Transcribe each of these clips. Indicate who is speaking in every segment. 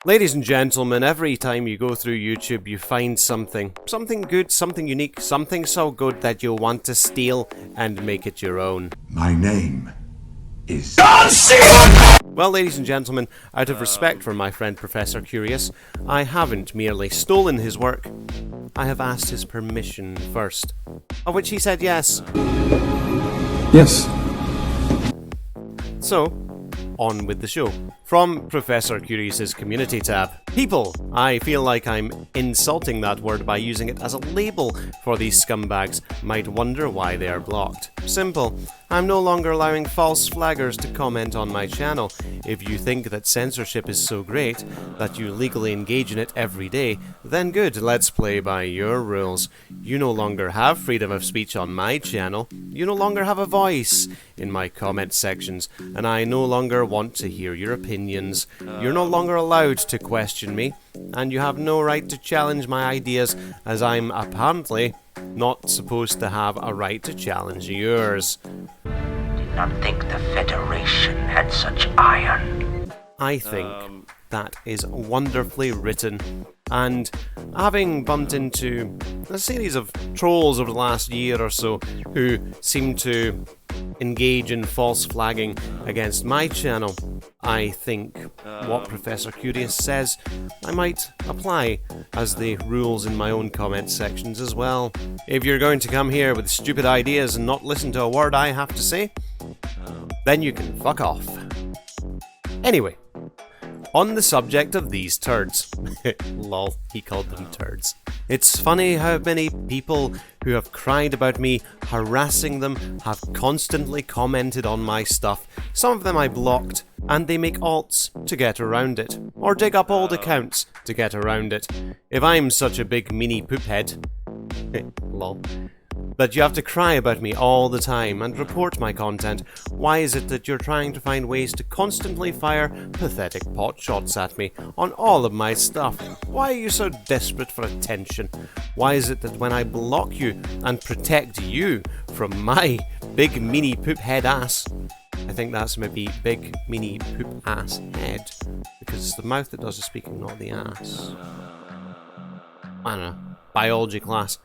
Speaker 1: Ladies and gentlemen, every time you go through YouTube, you find something good, something unique, something so good that you'll want to steal and make it your own.
Speaker 2: My name is...
Speaker 1: Well, ladies and gentlemen, out of respect for my friend Professor Curious, I haven't merely stolen his work, I have asked his permission first, of which he said yes.
Speaker 2: Yes.
Speaker 1: So, on with the show. From Professor Curious's community tab. People! I feel like I'm insulting that word by using it as a label for these scumbags. Might wonder why they are blocked. Simple. I'm no longer allowing false flaggers to comment on my channel. If you think that censorship is so great that you legally engage in it every day, then good, let's play by your rules. You no longer have freedom of speech on my channel. You no longer have a voice in my comment sections, and I no longer want to hear your opinions. You're no longer allowed to question me, and you have no right to challenge my ideas, as I'm apparently not supposed to have a right to challenge yours.
Speaker 3: Did not think the Federation had such iron.
Speaker 1: I think that is wonderfully written, and having bumped into a series of trolls over the last year or so who seem to engage in false flagging against my channel, I think what Professor Curious says I might apply as the rules in my own comment sections as well. If you're going to come here with stupid ideas and not listen to a word I have to say, then you can fuck off. Anyway, on the subject of these turds. Lol, he called them turds. It's funny how many people who have cried about me harassing them have constantly commented on my stuff. Some of them I blocked, and they make alts to get around it, or dig up old accounts to get around it. If I'm such a big meanie poophead, lol, that you have to cry about me all the time and report my content, why is it that you're trying to find ways to constantly fire pathetic pot shots at me on all of my stuff? Why are you so desperate for attention? Why is it that when I block you and protect you from my big meanie poop head ass, I think that's maybe big meanie poop ass head, because it's the mouth that does the speaking, not the ass. I don't know, biology class.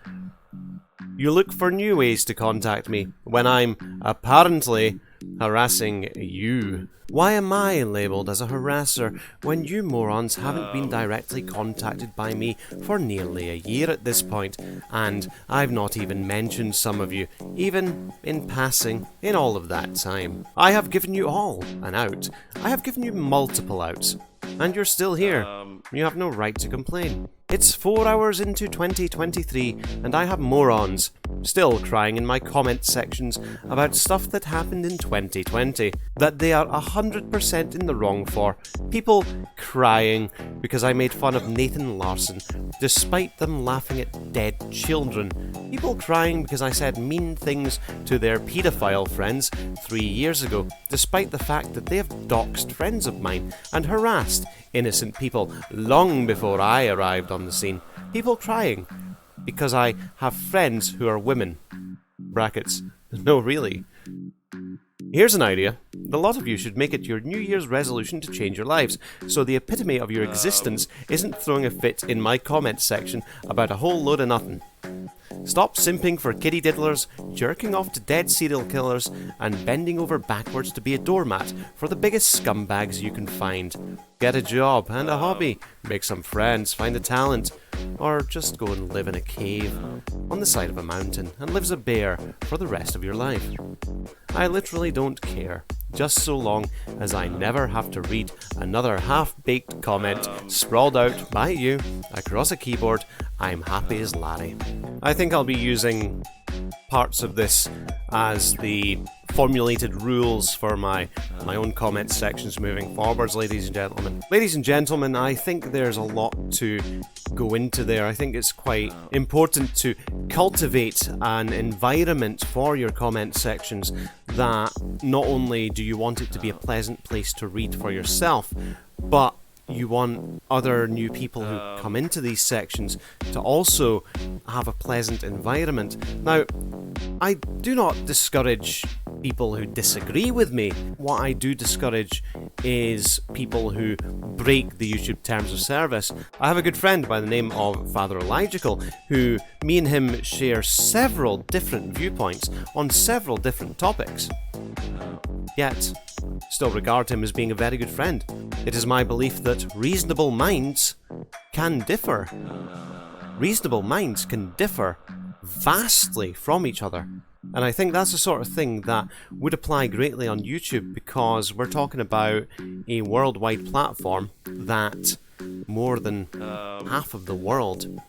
Speaker 1: You look for new ways to contact me when I'm apparently harassing you. Why am I labelled as a harasser when you morons haven't been directly contacted by me for nearly a year at this point, and I've not even mentioned some of you, even in passing, in all of that time. I have given you all an out. I have given you multiple outs, and you're still here. You have no right to complain. It's 4 hours into 2023, and I have morons still crying in my comment sections about stuff that happened in 2020 that they are 100% in the wrong for. People crying because I made fun of Nathan Larson despite them laughing at dead children. People crying because I said mean things to their paedophile friends 3 years ago, despite the fact that they have doxed friends of mine and harassed innocent people long before I arrived on the scene. People crying because I have friends who are women. Brackets. No, really. Here's an idea. A lot of you should make it your New Year's resolution to change your lives, so the epitome of your existence isn't throwing a fit in my comments section about a whole load of nothing. Stop simping for kitty diddlers, jerking off to dead serial killers, and bending over backwards to be a doormat for the biggest scumbags you can find. Get a job and a hobby, make some friends, find a talent, or just go and live in a cave on the side of a mountain and live as a bear for the rest of your life. I literally don't care, just so long as I never have to read another half-baked comment sprawled out by you across a keyboard. I'm happy as Larry. I think I'll be using parts of this as the formulated rules for my own comment sections moving forwards, ladies and gentlemen. Ladies and gentlemen, I think there's a lot to go into there. I think it's quite important to cultivate an environment for your comment sections that not only do you want it to be a pleasant place to read for yourself, but you want other new people who come into these sections to also have a pleasant environment. Now, I do not discourage people who disagree with me. What I do discourage is people who break the YouTube terms of service. I have a good friend by the name of Father Elijah, who me and him share several different viewpoints on several different topics. Yet, still regard him as being a very good friend. It is my belief that reasonable minds can differ. Reasonable minds can differ vastly from each other. And I think that's the sort of thing that would apply greatly on YouTube, because we're talking about a worldwide platform that more than half of the world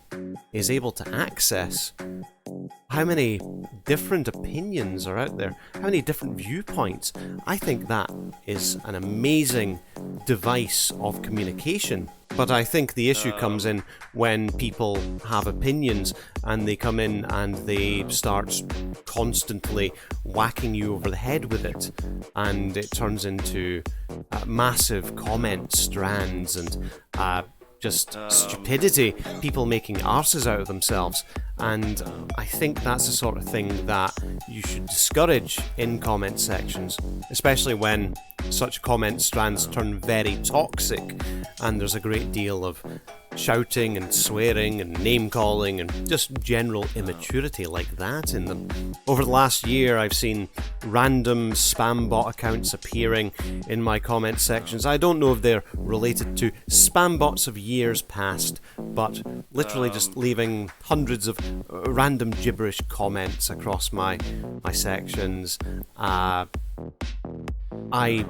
Speaker 1: is able to access. How many different opinions are out there? How many different viewpoints? I think that is an amazing device of communication. But I think the issue comes in when people have opinions and they come in and they start constantly whacking you over the head with it, and it turns into massive comment strands and just stupidity, people making arses out of themselves. And I think that's the sort of thing that you should discourage in comment sections, especially when such comment strands turn very toxic and there's a great deal of shouting and swearing and name calling and just general immaturity like that in them. Over the last year, I've seen random spam bot accounts appearing in my comment sections. I don't know if they're related to spam bots of years past, but literally just leaving hundreds of random gibberish comments across my sections. I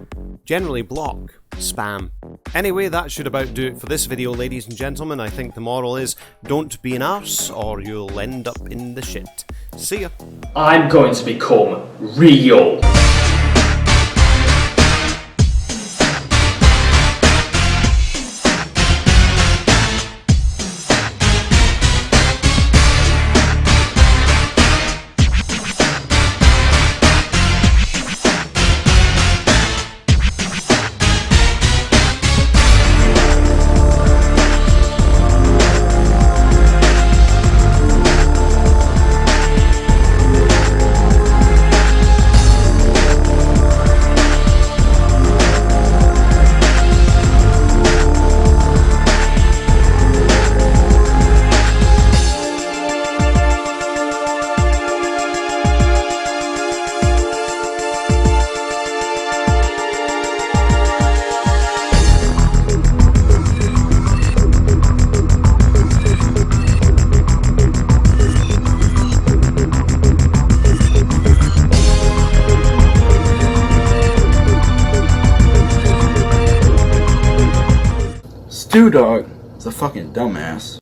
Speaker 1: generally block spam. Anyway, that should about do it for this video, ladies and gentlemen. I think the moral is, don't be an arse or you'll end up in the shit. See ya.
Speaker 4: I'm going to become real.
Speaker 5: StooDogg is a fucking dumbass.